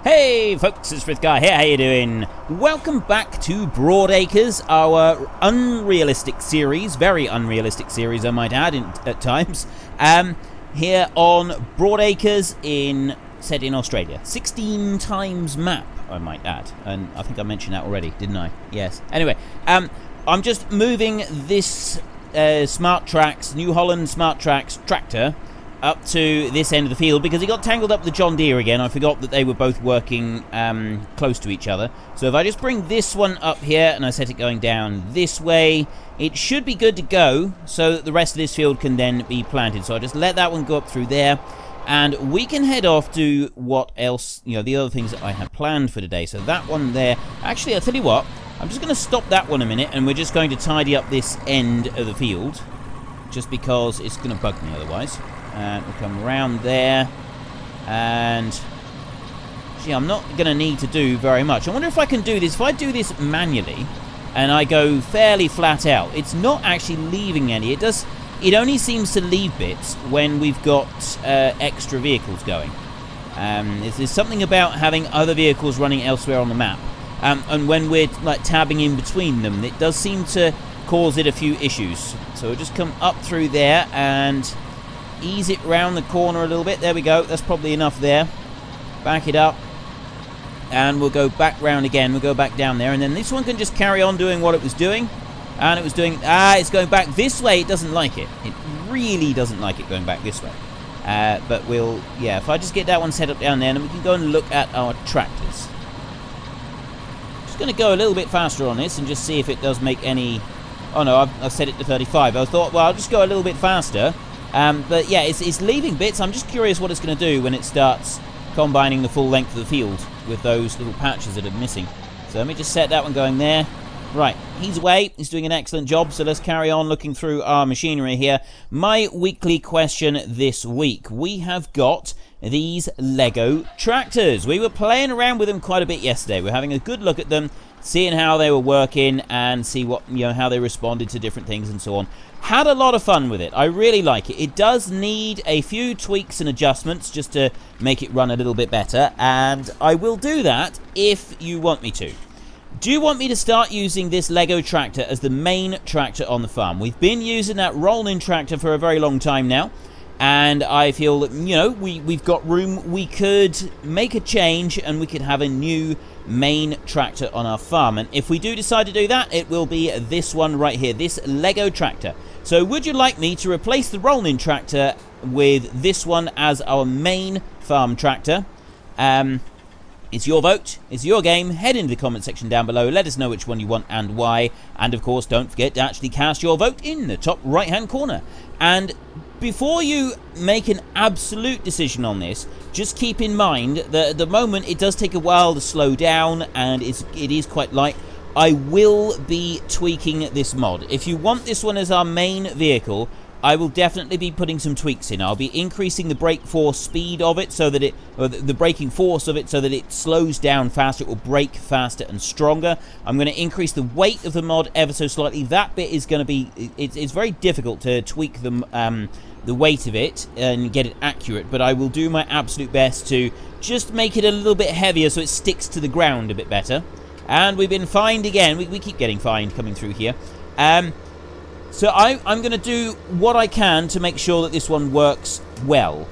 Hey folks, it's Frithgar here, how you doing? Welcome back to Broadacres, our unrealistic series, very unrealistic series I might add at times, here on Broadacres set in Australia. 16 times map, I might add, and I think I mentioned that already, didn't I? Yes. Anyway, I'm just moving this Smart Tracks, New Holland Smart Tracks tractor up to this end of the field because he got tangled up with the John Deere again. I forgot that they were both working close to each other. So if I just bring this one up here and I set it going down this way, it should be good to go so that the rest of this field can then be planted. So I'll just let that one go up through there and we can head off to what else, you know, the other things that I have planned for today. So that one there, actually I'll tell you what, I'm just going to stop that one a minute and we're just going to tidy up this end of the field just because it's going to bug me otherwise. And we'll come around there, and gee, I'm not going to need to do very much. I wonder if I can do this. If I do this manually, and I go fairly flat out, it's not actually leaving any. It only seems to leave bits when we've got extra vehicles going. There's something about having other vehicles running elsewhere on the map, and when we're like tabbing in between them, it does seem to cause it a few issues. So we'll just come up through there and ease it round the corner a little bit. There we go. That's probably enough there. Back it up. And we'll go back round again. We'll go back down there. And then this one can just carry on doing what it was doing. And it was doing... it's going back this way. It doesn't like it. It really doesn't like it going back this way. But we'll... Yeah, if I just get that one set up down there, then we can go and look at our tractors. Just going to go a little bit faster on this and just see if it does make any... Oh, no, I've set it to 35. I thought, well, I'll just go a little bit faster. But yeah, it's leaving bits. I'm just curious what it's going to do when it starts combining the full length of the field with those little patches that are missing. So let me just set that one going there. Right, he's away. He's doing an excellent job. So let's carry on looking through our machinery here. My weekly question this week. We have got these Lego tractors. We were playing around with them quite a bit yesterday. We're having a good look at them, seeing how they were working and see what, you know, how they responded to different things and so on. Had a lot of fun with it. I really like it. It does need a few tweaks and adjustments just to make it run a little bit better, and I will do that if you want me to. Do you want me to start using this Lego tractor as the main tractor on the farm? We've been using that Rolnin tractor for a very long time now, and I feel that, you know, we've got room. We could make a change and we could have a new main tractor on our farm, and if we do decide to do that, it will be this one right here, this Lego tractor. So would you like me to replace the Rolnin tractor with this one as our main farm tractor? It's your vote, it's your game. Head into the comment section down below, let us know which one you want and why, and of course don't forget to actually cast your vote in the top right hand corner. And before you make an absolute decision on this, just keep in mind that at the moment it does take a while to slow down and it is quite light. I will be tweaking this mod. If you want this one as our main vehicle, I will definitely be putting some tweaks in. I'll be increasing the brake force speed of it so that the braking force of it so that it slows down faster. It will brake faster and stronger. I'm going to increase the weight of the mod ever so slightly. That bit is going to be... It's very difficult to tweak the weight of it and get it accurate, but I will do my absolute best to just make it a little bit heavier so it sticks to the ground a bit better. And we've been fined again. We keep getting fined coming through here. So I'm going to do what I can to make sure that this one works well.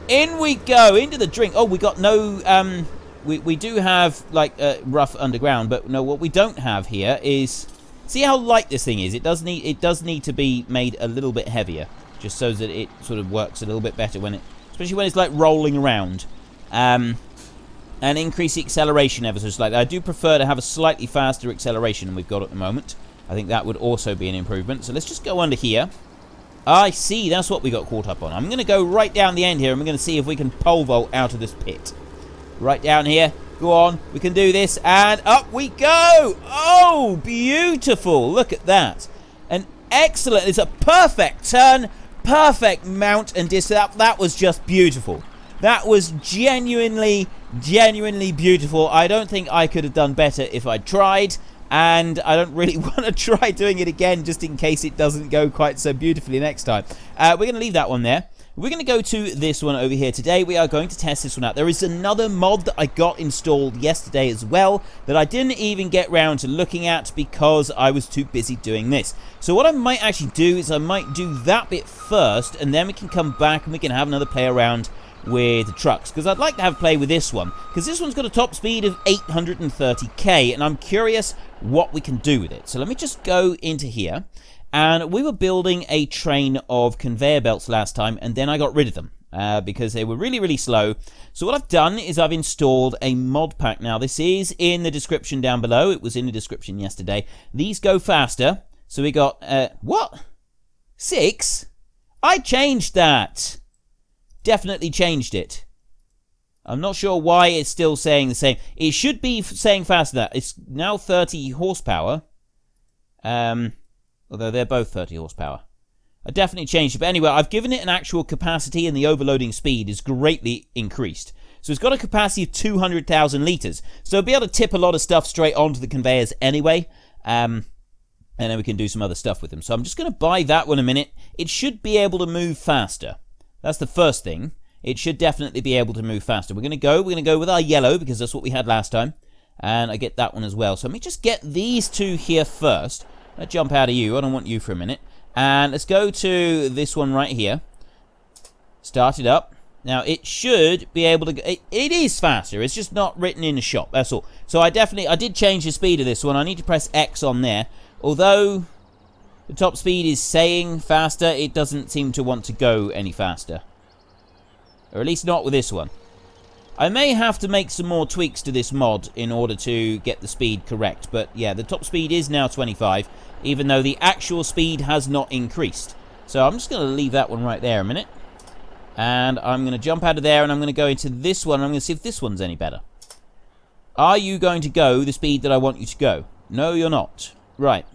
In we go, into the drink. Oh, we got no... we do have, like, rough underground, but no, what we don't have here is... See how light this thing is? It does need to be made a little bit heavier, just so that it sort of works a little bit better when it... Especially when it's, like, rolling around. And increase the acceleration ever so slightly. I do prefer to have a slightly faster acceleration than we've got at the moment. I think that would also be an improvement. So let's just go under here. I see, that's what we got caught up on. I'm going to go right down the end here and we're going to see if we can pole vault out of this pit. Right down here. Go on, we can do this. And up we go! Oh, beautiful! Look at that. An excellent, it's a perfect turn, perfect mount and distance. That was just beautiful. That was genuinely beautiful. I don't think I could have done better if I tried. And I don't really want to try doing it again just in case it doesn't go quite so beautifully next time. We're going to leave that one there. we're going to go to this one over here. Today we are going to test this one out. There is another mod that I got installed yesterday as well that I didn't even get round to looking at because I was too busy doing this. So what I might actually do is I might do that bit first, and then we can come back and we can have another play around with the trucks, because I'd like to have a play with this one, because this one's got a top speed of 830k, and I'm curious what we can do with it. So let me just go into here. And we were building a train of conveyor belts last time, and then I got rid of them because they were really, really slow. So what I've done is I've installed a mod pack. Now, this is in the description down below. It was in the description yesterday. These go faster. So we got, what? 6? I changed that. Definitely changed it. I'm not sure why it's still saying the same. It should be saying faster than that. It's now 30 horsepower. Although they're both 30 horsepower. I definitely changed it. But anyway, I've given it an actual capacity, and the overloading speed is greatly increased. So it's got a capacity of 200,000 litres. So it'll be able to tip a lot of stuff straight onto the conveyors anyway. And then we can do some other stuff with them. So I'm just going to buy that one a minute. It should be able to move faster. That's the first thing. It should definitely be able to move faster. We're going to go with our yellow, because that's what we had last time. And I get that one as well. So let me just get these two here first. Let's jump out of you. I don't want you for a minute. And let's go to this one right here. Start it up. Now, it should be able to... It is faster. It's just not written in the shop. That's all. So I did change the speed of this one. I need to press X on there. Although the top speed is saying faster, it doesn't seem to want to go any faster. Or at least not with this one. I may have to make some more tweaks to this mod in order to get the speed correct. But yeah, the top speed is now 25, even though the actual speed has not increased. So I'm just going to leave that one right there a minute. And I'm going to jump out of there, and I'm going to go into this one. And I'm going to see if this one's any better. Are you going to go the speed that I want you to go? No, you're not. Right.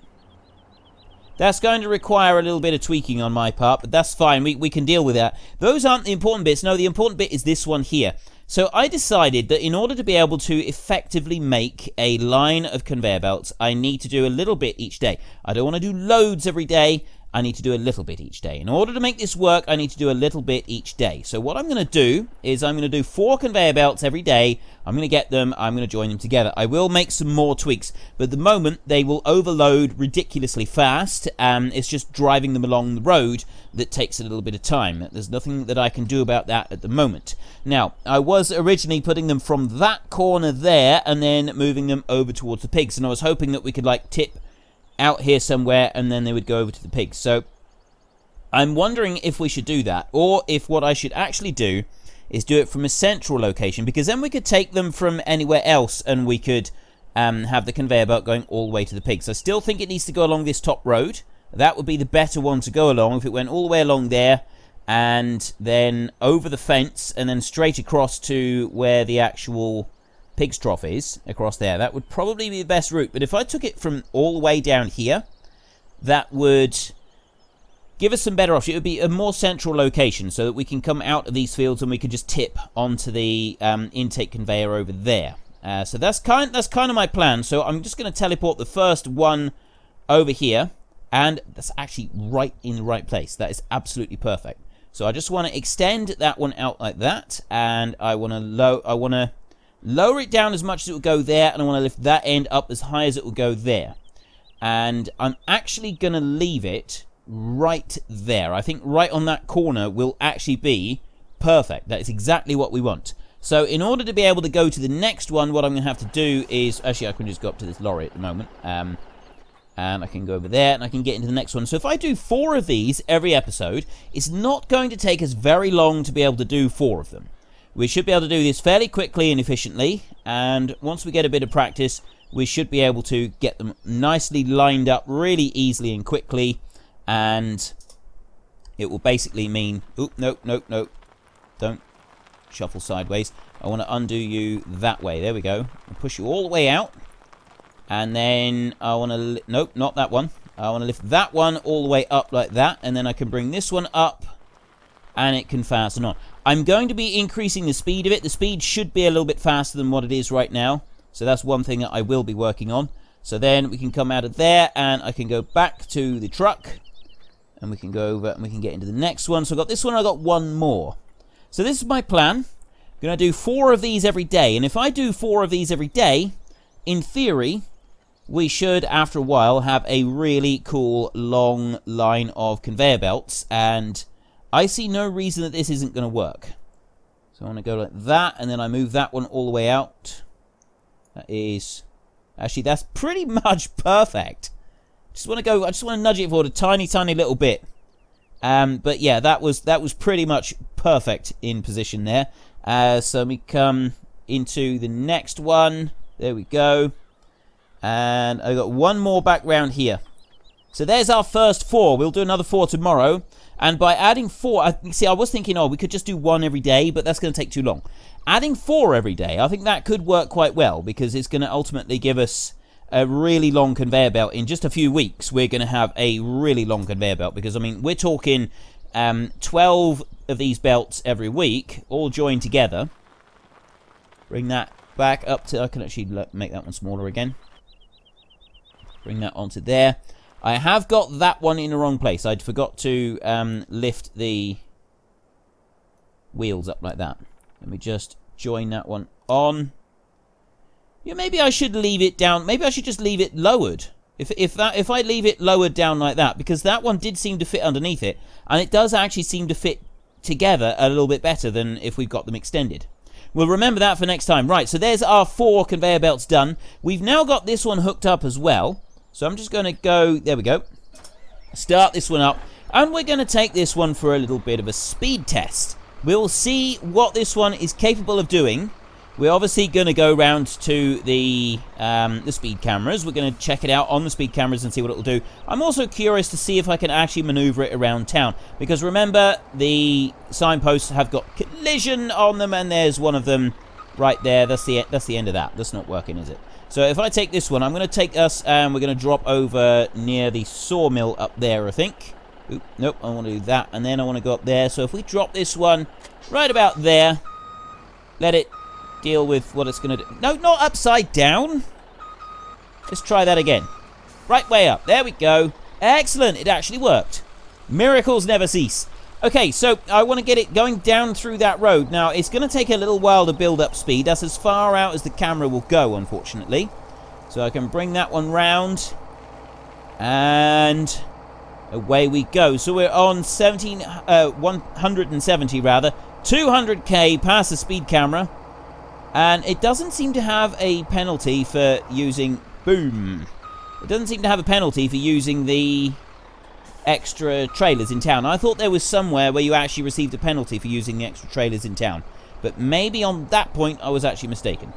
That's going to require a little bit of tweaking on my part, but that's fine. We can deal with that. Those aren't the important bits. No, the important bit is this one here. So I decided that in order to be able to effectively make a line of conveyor belts, I need to do a little bit each day. I don't want to do loads every day. I need to do a little bit each day. In order to make this work, I need to do a little bit each day. So what I'm going to do is I'm going to do 4 conveyor belts every day. I'm going to get them. I'm going to join them together. I will make some more tweaks, but at the moment they will overload ridiculously fast. It's just driving them along the road that takes a little bit of time. There's nothing that I can do about that at the moment. Now, I was originally putting them from that corner there and then moving them over towards the pigs, and I was hoping that we could like tip out here somewhere and then they would go over to the pigs. So I'm wondering if we should do that, or if what I should actually do is do it from a central location, because then we could take them from anywhere else and we could have the conveyor belt going all the way to the pigs. I still think it needs to go along this top road. That would be the better one to go along if it went all the way along there and then over the fence and then straight across to where the actual pig's trough is, across there. That would probably be the best route. But if I took it from all the way down here, that would give us some better options. It would be a more central location so that we can come out of these fields and we could just tip onto the intake conveyor over there. So that's kind of my plan. So I'm just going to teleport the first one over here, and that's actually right in the right place. That is absolutely perfect. So I just want to extend that one out like that, and I want to lower it down as much as it will go there, and I want to lift that end up as high as it will go there. And I'm actually going to leave it right there. I think right on that corner will actually be perfect. That is exactly what we want. So in order to be able to go to the next one, what I'm going to have to do is... Actually, I can just go up to this lorry at the moment. And I can go over there, and I can get into the next one. So if I do 4 of these every episode, it's not going to take us very long to be able to do 4 of them. We should be able to do this fairly quickly and efficiently, and once we get a bit of practice, we should be able to get them nicely lined up really easily and quickly, and it will basically mean... Oop, no. Don't shuffle sideways. I want to undo you that way. There we go. I'll push you all the way out, and then I want to... Nope, not that one. I want to lift that one all the way up like that, and then I can bring this one up, and it can fasten on. I'm going to be increasing the speed of it. The speed should be a little bit faster than what it is right now. So that's one thing that I will be working on. So then we can come out of there and I can go back to the truck. And we can go over and we can get into the next one. So I've got this one, I've got one more. So this is my plan. I'm going to do 4 of these every day. And if I do 4 of these every day, in theory, we should, after a while, have a really cool long line of conveyor belts. And I see no reason that this isn't going to work. So I want to go like that, and then I move that one all the way out. That is... Actually, that's pretty much perfect. I just want to nudge it forward a tiny, tiny little bit. But yeah, that was pretty much perfect in position there. So we come into the next one. There we go. And I've got one more back round here. So there's our first 4. We'll do another 4 tomorrow. And by adding 4, I was thinking, oh, we could just do 1 every day, but that's going to take too long. Adding 4 every day, I think that could work quite well, because it's going to ultimately give us a really long conveyor belt. In just a few weeks, we're going to have a really long conveyor belt, because, I mean, we're talking 12 of these belts every week, all joined together. Bring that back up to... I can actually make that one smaller again. Bring that onto there. I have got that one in the wrong place. I'd forgot to lift the wheels up like that. Let me just join that one on. Yeah, maybe I should leave it down. Maybe I should just leave it lowered. If I leave it lowered down like that, because that one did seem to fit underneath it, and it does actually seem to fit together a little bit better than if we've got them extended. We'll remember that for next time. Right, so there's our 4 conveyor belts done. We've now got this one hooked up as well. So I'm just going to go, there we go, start this one up, and we're going to take this one for a little bit of a speed test. We'll see what this one is capable of doing. We're obviously going to go round to the speed cameras. We're going to check it out on the speed cameras and see what it will do. I'm also curious to see if I can actually maneuver it around town, because remember, the signposts have got collision on them, and there's one of them right there. That's the end of that. That's not working, is it? So if I take this one, I'm going to take us and we're going to drop over near the sawmill up there, I think. Oop, nope, I want to do that, and then I want to go up there. So if we drop this one right about there, let it deal with what it's going to do. No, not upside down. Let's try that again. Right way up. There we go. Excellent. It actually worked. Miracles never cease. Okay, so I want to get it going down through that road. Now, it's going to take a little while to build up speed. That's as far out as the camera will go, unfortunately. So I can bring that one round. And away we go. So we're on 170, rather. 200k past the speed camera. And it doesn't seem to have a penalty for using... Boom. It doesn't seem to have a penalty for using the extra trailers in town. I thought there was somewhere where you actually received a penalty for using the extra trailers in town. But maybe on that point I was actually mistaken.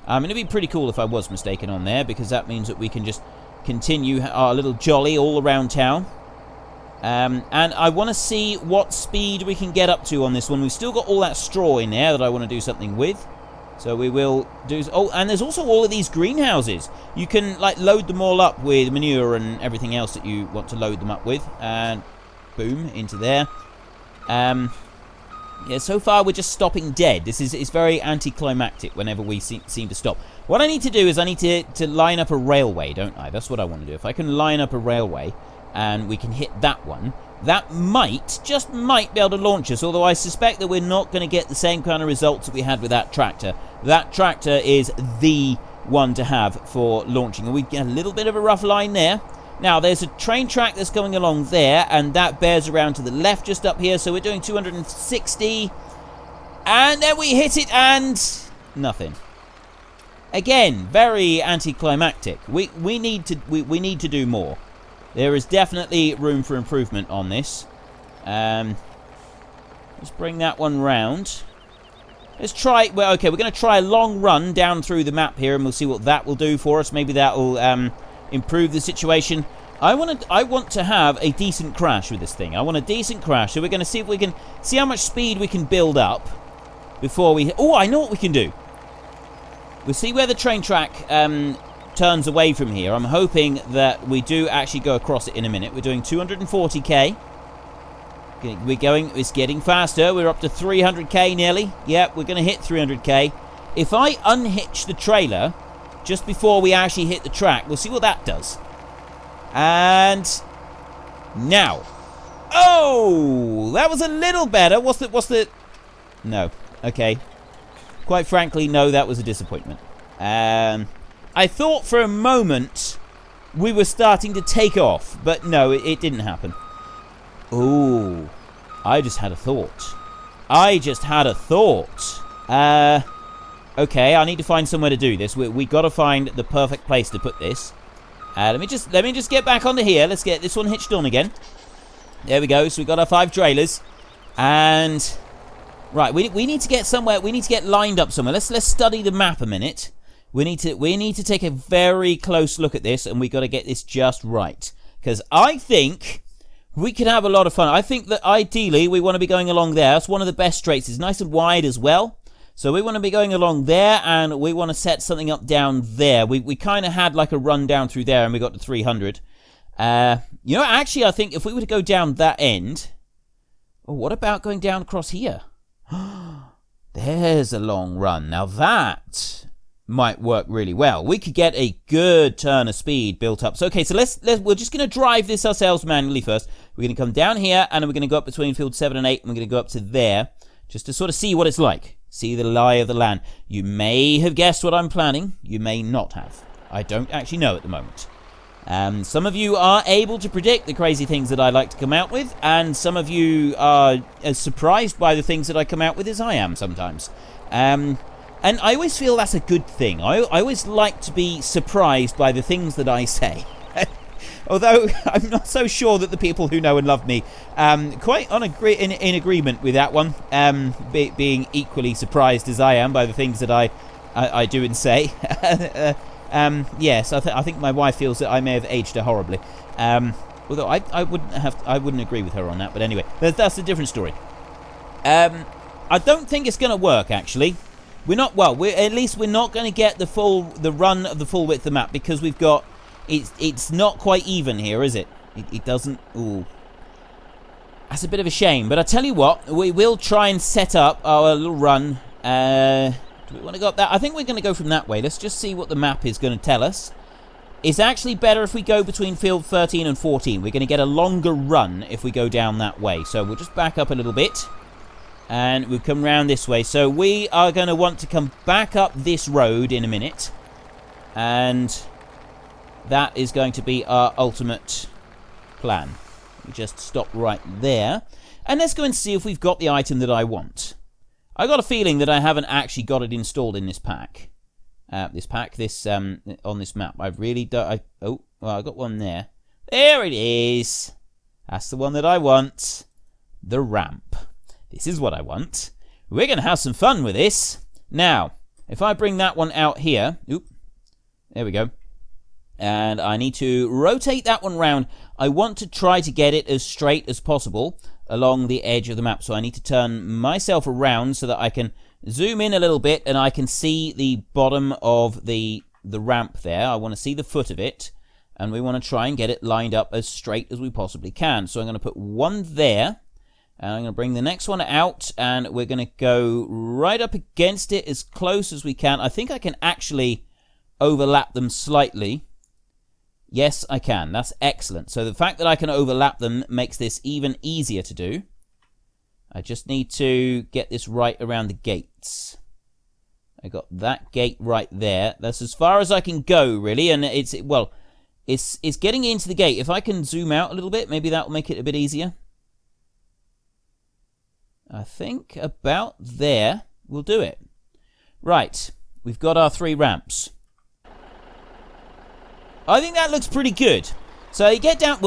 It'd be pretty cool if I was mistaken on there, because that means that we can just continue our little jolly all around town. And I want to see what speed we can get up to on this one. We've still got all that straw in there that I want to do something with. So we will do... Oh, and there's also all of these greenhouses. You can, like, load them all up with manure and everything else that you want to load them up with. And boom, into there. Yeah, so far we're just stopping dead. It's very anticlimactic whenever we seem to stop. What I need to do is I need to line up a railway, don't I? That's what I want to do. If I can line up a railway and we can hit that one, that might, just might be able to launch us, although I suspect that we're not going to get the same kind of results that we had with that tractor. That tractor is the one to have for launching, and we get a little bit of a rough line there. Now, there's a train track that's going along there, and that bears around to the left just up here, so we're doing 260, and then we hit it, and nothing. Again, very anticlimactic. We need to do more. There is definitely room for improvement on this. Let's bring that one round. Let's try... Well, okay, we're going to try a long run down through the map here, and we'll see what that will do for us. Maybe that will improve the situation. I want to have a decent crash with this thing. I want a decent crash. So we're going to see if we can... See how much speed we can build up before we... Oh, I know what we can do. We'll see where the train track... turns away from here. I'm hoping that we do actually go across it in a minute. We're doing 240k. We're going, it's getting faster. We're up to 300k nearly. Yep, we're going to hit 300k. If I unhitch the trailer just before we actually hit the track, we'll see what that does. And now, Oh, that was a little better. What's the... No. Okay. Quite frankly, no, that was a disappointment. I thought for a moment we were starting to take off, but no, it didn't happen. Ooh, I just had a thought. Okay, I need to find somewhere to do this. We got to find the perfect place to put this. Let me just get back onto here. Let's get this one hitched on again. There we go. So we got our 5 trailers, and right, we need to get somewhere. We need to get lined up somewhere. Let's study the map a minute. We need to take a very close look at this, and we got to get this just right, because I think we could have a lot of fun. I think that ideally we want to be going along there. That's one of the best straights. It's nice and wide as well. So we want to be going along there, and we want to set something up down there. We kind of had like a run down through there, and we got to 300. You know, actually, I think if we were to go down that end... Oh, what about going down across here? There's a long run. Now that might work really well. We could get a good turn of speed built up. So, okay, so we're just going to drive this ourselves manually first. We're going to come down here, and then we're going to go up between field 7 and 8, and we're going to go up to there, just to sort of see what it's like. See the lie of the land. You may have guessed what I'm planning. You may not have. I don't actually know at the moment. Some of you are able to predict the crazy things that I like to come out with, and some of you are as surprised by the things that I come out with as I am sometimes. And I always feel that's a good thing. I always like to be surprised by the things that I say. Although I'm not so sure that the people who know and love me quite in agreement with that one, being equally surprised as I am by the things that I do and say. Yes, I think my wife feels that I may have aged her horribly. Although I wouldn't agree with her on that. But anyway, that's a different story. I don't think it's going to work actually. At least we're not going to get the run of the full width of the map, because we've got. It's not quite even here, is it? It doesn't... Ooh. That's a bit of a shame. But I tell you what, we will try and set up our little run. Do we want to go up that? I think we're going to go from that way. Let's just see what the map is going to tell us. It's actually better if we go between field 13 and 14. We're going to get a longer run if we go down that way. So we'll just back up a little bit. And we'll come round this way. So we are going to want to come back up this road in a minute. And... that is going to be our ultimate plan. We just stop right there. And let's go and see if we've got the item that I want. I got a feeling that I haven't actually got it installed in this pack. On this map. I've really done... Oh, well, I got one there. There it is. That's the one that I want. The ramp. This is what I want. We're going to have some fun with this. Now, if I bring that one out here... Oop. There we go. And I need to rotate that one round. I want to try to get it as straight as possible along the edge of the map. So I need to turn myself around so that I can zoom in a little bit and I can see the bottom of the ramp there. I want to see the foot of it. And we want to try and get it lined up as straight as we possibly can. So I'm going to put one there. And I'm going to bring the next one out. And we're going to go right up against it as close as we can. I think I can actually overlap them slightly. Yes, I can. That's excellent. So the fact that I can overlap them makes this even easier to do. I just need to get this right around the gates. I got that gate right there. That's as far as I can go, really. And it's getting into the gate. If I can zoom out a little bit, maybe that will make it a bit easier. I think about there will do it. Right. We've got our 3 ramps. I think that looks pretty good. So we'll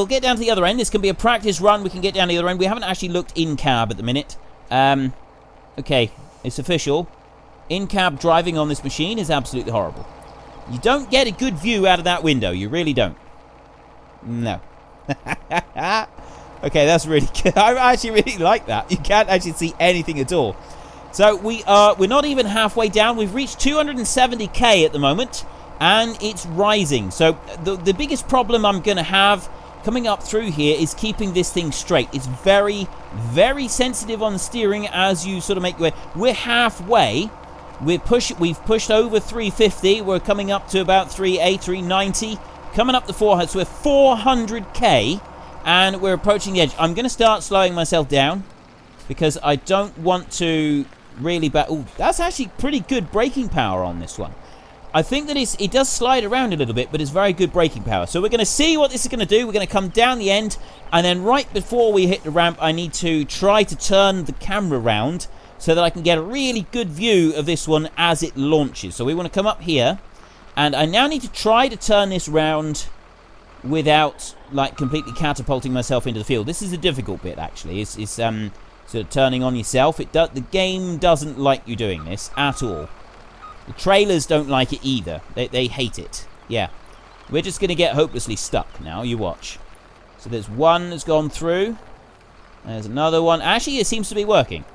get down to the other end. This can be a practice run. We can get down to the other end. We haven't actually looked in-cab at the minute. Okay, it's official. In-cab driving on this machine is absolutely horrible. You don't get a good view out of that window. You really don't. No. Okay, that's really good. I actually really like that. You can't actually see anything at all. So we're not even halfway down. We've reached 270k at the moment. And it's rising. So the biggest problem I'm going to have coming up through here is keeping this thing straight. It's very, very sensitive on the steering as you sort of make your way. We're halfway. We've pushed over 350. We're coming up to about 380, 390. Coming up to 400. So we're 400k. And we're approaching the edge. I'm going to start slowing myself down because I don't want to really... Oh, that's actually pretty good braking power on this one. I think that it does slide around a little bit, but it's very good braking power. So we're going to see what this is going to do. We're going to come down the end, and then right before we hit the ramp, I need to try to turn the camera around so that I can get a really good view of this one as it launches. So we want to come up here, and I now need to try to turn this round without, like, completely catapulting myself into the field. This is a difficult bit, actually. It's sort of turning on yourself. The game doesn't like you doing this at all. The trailers don't like it either. They hate it. Yeah. We're just going to get hopelessly stuck now. You watch. So there's one that's gone through. There's another one. Actually, it seems to be working.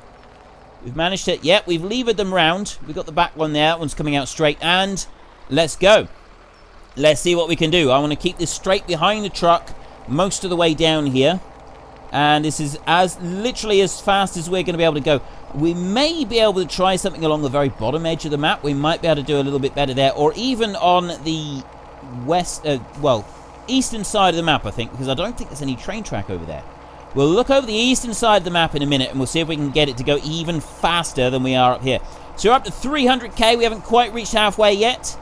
We've managed to... Yep, we've levered them round. We've got the back one there. That one's coming out straight. And let's go. Let's see what we can do. I want to keep this straight behind the truck most of the way down here. And this is literally as fast as we're going to be able to go. We may be able to try something along the very bottom edge of the map. We might be able to do a little bit better there. Or even on the eastern side of the map, I think. Because I don't think there's any train track over there. We'll look over the eastern side of the map in a minute. And we'll see if we can get it to go even faster than we are up here. So we're up to 300k. We haven't quite reached halfway yet.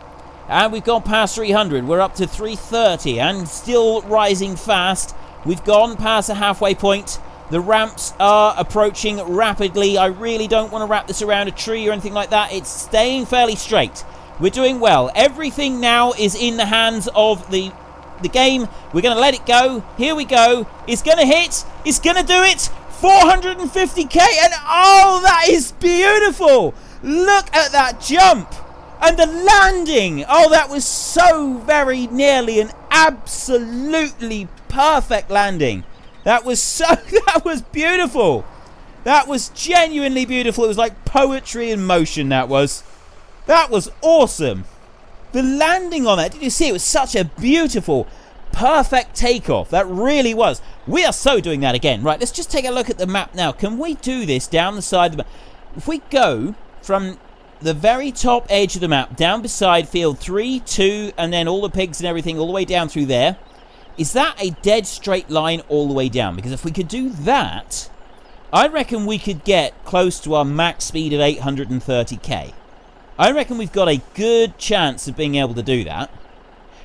And we've gone past 300. We're up to 330. And still rising fast. We've gone past the halfway point. The ramps are approaching rapidly. I really don't want to wrap this around a tree or anything like that. It's staying fairly straight. We're doing well. Everything now is in the hands of the game. We're going to let it go. Here we go. It's going to hit. It's going to do it. 450k. And oh, that is beautiful. Look at that jump. And the landing. Oh, that was so very nearly an absolutely perfect landing. That was beautiful. That was genuinely beautiful. It was like poetry in motion, that was. That was awesome. The landing on that, did you see? It was such a beautiful, perfect takeoff. That really was. We are so doing that again. Right, let's just take a look at the map now. Can we do this down the side of the map? If we go from the very top edge of the map, down beside field 3, 2, and then all the pigs and everything all the way down through there, is that a dead straight line all the way down? Because if we could do that, I reckon we could get close to our max speed of 830k. I reckon we've got a good chance of being able to do that.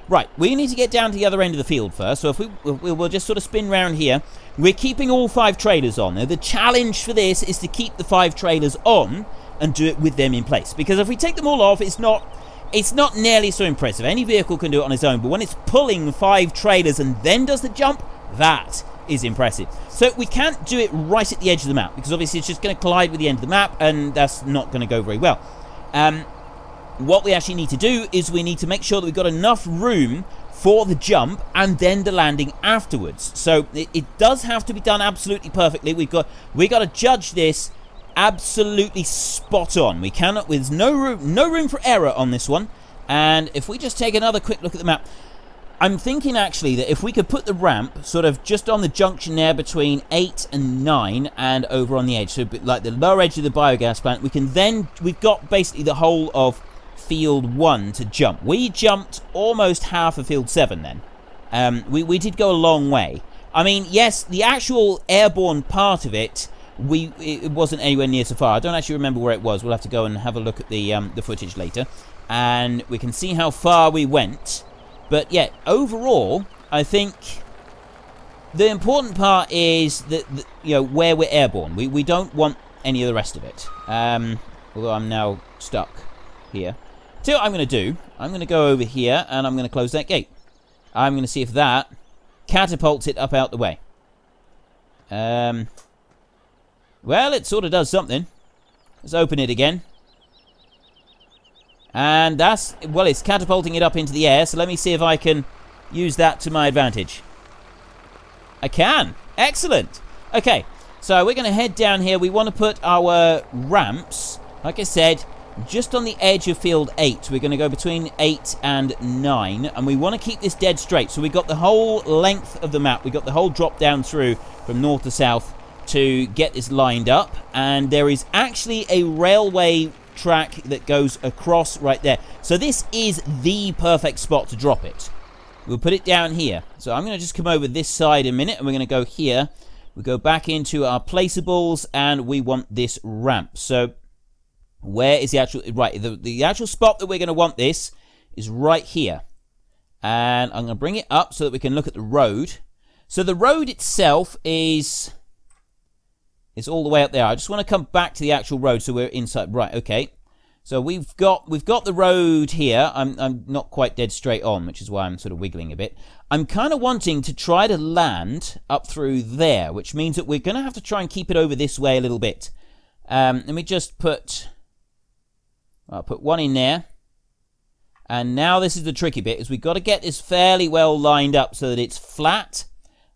Right, we need to get down to the other end of the field first. So if we'll just sort of spin round here. We're keeping all 5 trailers on. Now, the challenge for this is to keep the 5 trailers on and do it with them in place. Because if we take them all off, it's not nearly so impressive. Any vehicle can do it on its own, but when it's pulling 5 trailers and then does the jump, that is impressive. So we can't do it right at the edge of the map, because obviously it's just going to collide with the end of the map, and that's not going to go very well. What we actually need to do is we need to make sure that we've got enough room for the jump and then the landing afterwards. So it does have to be done absolutely perfectly. We got to judge this absolutely spot on. We cannot, there's no room for error on this one. And if we just take another quick look at the map, I'm thinking actually that if we could put the ramp sort of just on the junction there between 8 and 9 and over on the edge, so like the lower edge of the biogas plant, we've got basically the whole of field 1 to jump. We jumped almost half of field 7 then. We did go a long way. I mean, yes, the actual airborne part of it, it wasn't anywhere near so far. I don't actually remember where it was. We'll have to go and have a look at the footage later, and we can see how far we went. But yeah, overall, I think the important part is that where we're airborne. We don't want any of the rest of it. Although I'm now stuck here. So what I'm going to do, I'm going to go over here and I'm going to close that gate. I'm going to see if that catapults it up out the way. Well, it sort of does something. Let's open it again. And that's, well, it's catapulting it up into the air. So let me see if I can use that to my advantage. I can. Excellent. Okay, so we're going to head down here. We want to put our ramps, like I said, just on the edge of field 8. We're going to go between 8 and 9. And we want to keep this dead straight. So we've got the whole length of the map. We've got the whole drop down through from north to south to get this lined up. And there is actually a railway track that goes across right there. So this is the perfect spot to drop it. We'll put it down here. So I'm going to just come over this side a minute, and we're going to go here. We go back into our placeables, and we want this ramp. So where is the actual... Right, the actual spot that we're going to want this is right here. And I'm going to bring it up so that we can look at the road. So the road itself is all the way up there. I just want to come back to the actual road so we're inside. Right, okay. So we've got the road here. I'm not quite dead straight on, which is why I'm sort of wiggling a bit. I'm kind of wanting to try to land up through there, which means that we're going to have to try and keep it over this way a little bit. Let me just I'll put one in there. And now this is the tricky bit, is we've got to get this fairly well lined up so that it's flat.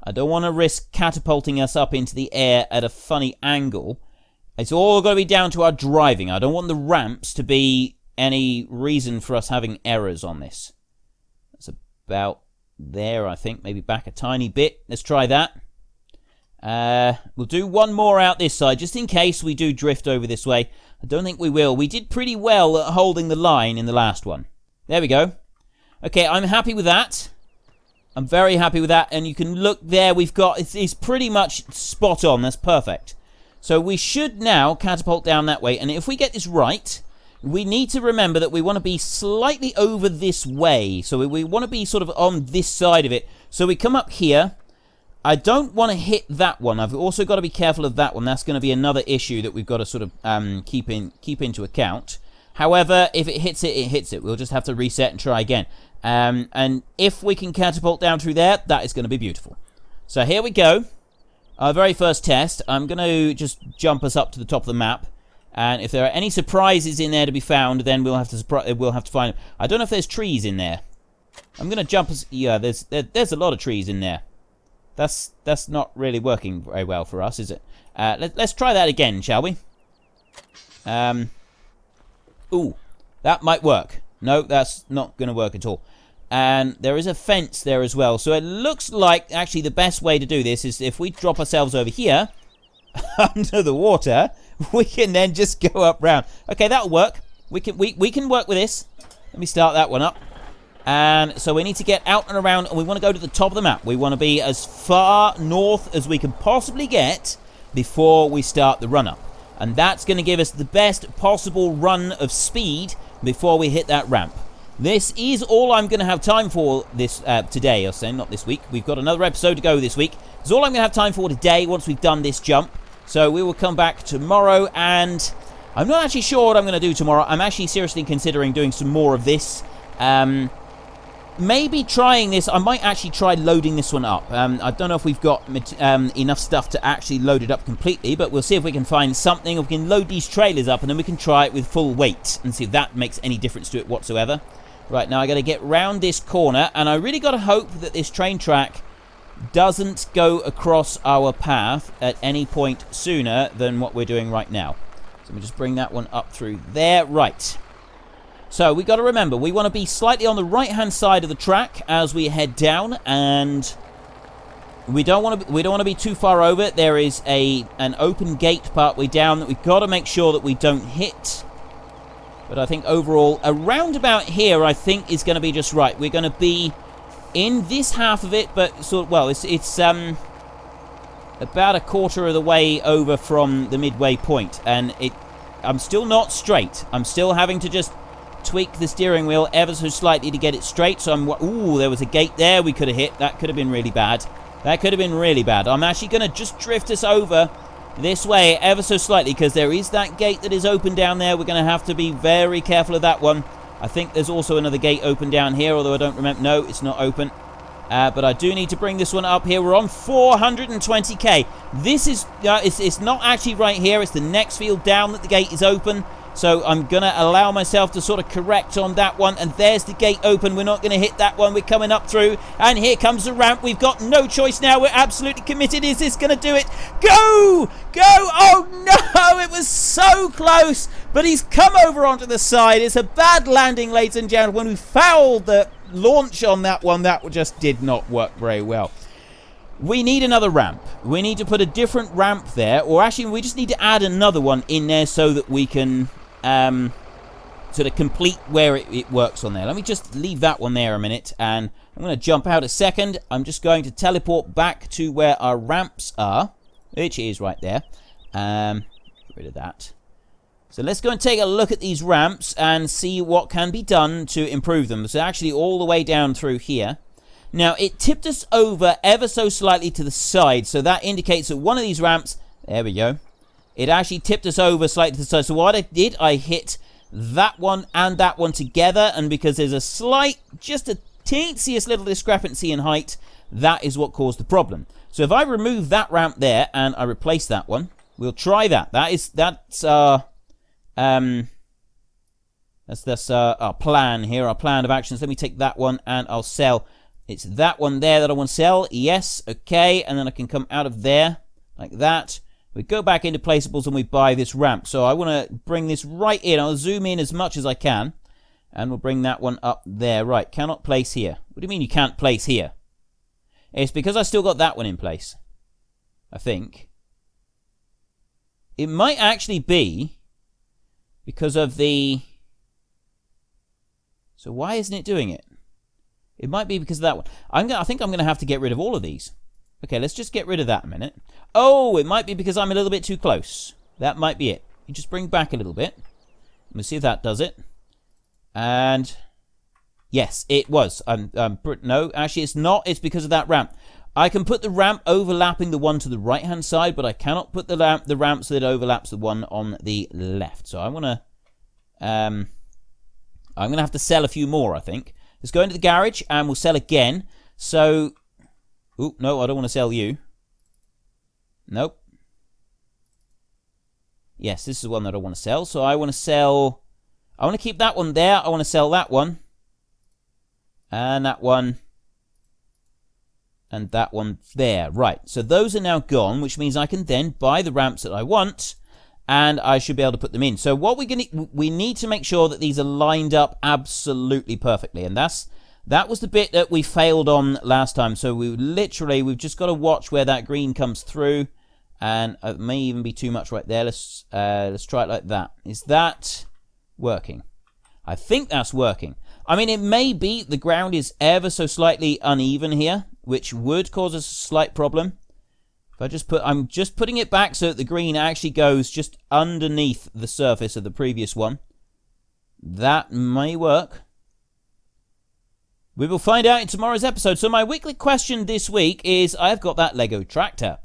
I don't want to risk catapulting us up into the air at a funny angle. It's all got to be down to our driving. I don't want the ramps to be any reason for us having errors on this. That's about there, I think. Maybe back a tiny bit. Let's try that. We'll do one more out this side, just in case we do drift over this way. I don't think we will. We did pretty well at holding the line in the last one. There we go. Okay, I'm happy with that. I'm very happy with that. And you can look there. We've got... It's pretty much spot on. That's perfect. So we should now catapult down that way. And if we get this right, we need to remember that we want to be slightly over this way. So we want to be sort of on this side of it. So we come up here. I don't want to hit that one. I've also got to be careful of that one. That's going to be another issue that we've got to sort of keep into account. However, if it hits it, it hits it. We'll just have to reset and try again. And if we can catapult down through there, that is going to be beautiful. So here we go. Our very first test. I'm going to just jump us up to the top of the map. And if there are any surprises in there to be found, then we'll have to find them. I don't know if there's trees in there. I'm going to jump us... Yeah, there's a lot of trees in there. That's not really working very well for us, is it? Let's try that again, shall we? Ooh, that might work. No, that's not going to work at all. And there is a fence there as well. So it looks like actually the best way to do this is if we drop ourselves over here under the water, we can then just go up round. Okay, that'll work. We can work with this. Let me start that one up. And so we need to get out and around, and we want to go to the top of the map. We want to be as far north as we can possibly get before we start the run-up. And that's going to give us the best possible run of speed before we hit that ramp. This is all I'm going to have time for this today, I'll say, not this week. We've got another episode to go this week. It's all I'm going to have time for today once we've done this jump. So we will come back tomorrow, and I'm not actually sure what I'm going to do tomorrow. I'm actually seriously considering doing some more of this. Maybe trying this. I might actually try loading this one up. I don't know if we've got enough stuff to actually load it up completely, but we'll see if we can find something. Or we can load these trailers up, and then we can try it with full weight and see if that makes any difference to it whatsoever. Right, now I got to get round this corner, and I really got to hope that this train track doesn't go across our path at any point sooner than what we're doing right now. So let me just bring that one up through there. Right. So we got to remember, we want to be slightly on the right-hand side of the track as we head down, and we don't want to be too far over. There is an open gate partway down that we've got to make sure that we don't hit. But I think overall, around about here, I think is going to be just right. We're going to be in this half of it, but sort of, well, it's about a quarter of the way over from the midway point, and I'm still not straight. I'm still having to just tweak the steering wheel ever so slightly to get it straight. So ooh, there was a gate there we could have hit. That could have been really bad. That could have been really bad. I'm actually going to just drift us over this way ever so slightly, because there is that gate that is open down there. We're going to have to be very careful of that one. I think there's also another gate open down here, although I don't remember. No, it's not open. But I do need to bring this one up here. We're on 420k. This is it's not actually right here. It's the next field down that the gate is open. So I'm going to allow myself to sort of correct on that one. And there's the gate open. We're not going to hit that one. We're coming up through. And here comes the ramp. We've got no choice now. We're absolutely committed. Is this going to do it? Go! Go! Oh, no! It was so close. But he's come over onto the side. It's a bad landing, ladies and gentlemen. We fouled the launch on that one. That just did not work very well. We need another ramp. We need to put a different ramp there. Or actually, we just need to add another one in there so that we can sort of complete where it works on there. Let me just leave that one there a minute, and I'm going to jump out a second. I'm just going to teleport back to where our ramps are, which is right there. Get rid of that. So let's go and take a look at these ramps and see what can be done to improve them. So actually all the way down through here. Now, it tipped us over ever so slightly to the side, so that indicates that one of these ramps, there we go, it actually tipped us over slightly to the side. So what I did, I hit that one and that one together, and because there's a slight, just a teensiest little discrepancy in height, that is what caused the problem. So if I remove that ramp there and I replace that one, we'll try that. That's our plan here, our plan of actions. Let me take that one and I'll sell. It's that one there that I want to sell. Yes, okay, and then I can come out of there like that. We go back into placeables and we buy this ramp. So I want to bring this right in. I'll zoom in as much as I can. And we'll bring that one up there. Right, cannot place here. What do you mean you can't place here? It's because I still got that one in place, I think. It might actually be because of the... So why isn't it doing it? It might be because of that one. I think I'm going to have to get rid of all of these. Okay, let's just get rid of that a minute. Oh, it might be because I'm a little bit too close. That might be it. You just bring back a little bit. Let's see if that does it. And yes, it was. No, actually it's not. It's because of that ramp. I can put the ramp overlapping the one to the right-hand side, but I cannot put the ramp so that it overlaps the one on the left. So I want to... I'm going to have to sell a few more, I think. Let's go into the garage and we'll sell again. So... Ooh, no, I don't want to sell you. Nope. Yes, this is the one that I want to sell. So I want to sell... I want to keep that one there. I want to sell that one. And that one. And that one there. Right, so those are now gone, which means I can then buy the ramps that I want. And I should be able to put them in. So what we need to make sure that these are lined up absolutely perfectly. And that was the bit that we failed on last time. So we've just got to watch where that green comes through. And it may even be too much right there. Let's try it like that. Is that working? I think that's working. I mean, it may be the ground is ever so slightly uneven here, which would cause us a slight problem. If I'm just putting it back so that the green actually goes just underneath the surface of the previous one. That may work. We will find out in tomorrow's episode. So my weekly question this week is, I've got that Lego tractor.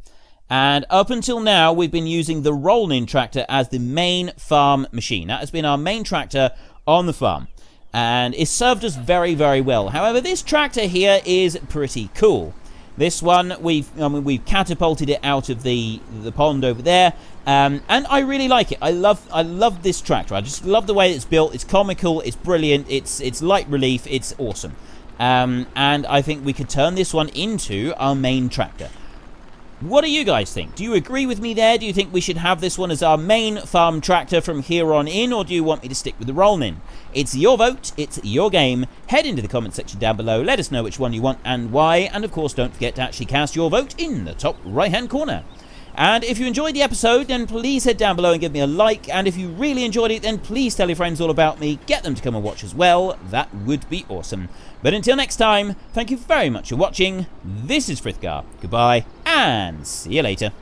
And up until now, we've been using the Rolnin tractor as the main farm machine. That has been our main tractor on the farm. And it's served us very, very well. However, this tractor here is pretty cool. This one, we've catapulted it out of the pond over there. And I really like it. I love this tractor. I just love the way it's built. It's comical. It's brilliant. It's light relief. It's awesome. And I think we could turn this one into our main tractor. What do you guys think? Do you agree with me there? Do you think we should have this one as our main farm tractor from here on in, or do you want me to stick with the Rolnin? It's your vote, it's your game. Head into the comment section down below, let us know which one you want and why, and of course don't forget to actually cast your vote in the top right hand corner. And if you enjoyed the episode, then please head down below and give me a like, and if you really enjoyed it, then please tell your friends all about me, get them to come and watch as well. That would be awesome. But until next time, thank you very much for watching. This is Frithgar. Goodbye, and see you later.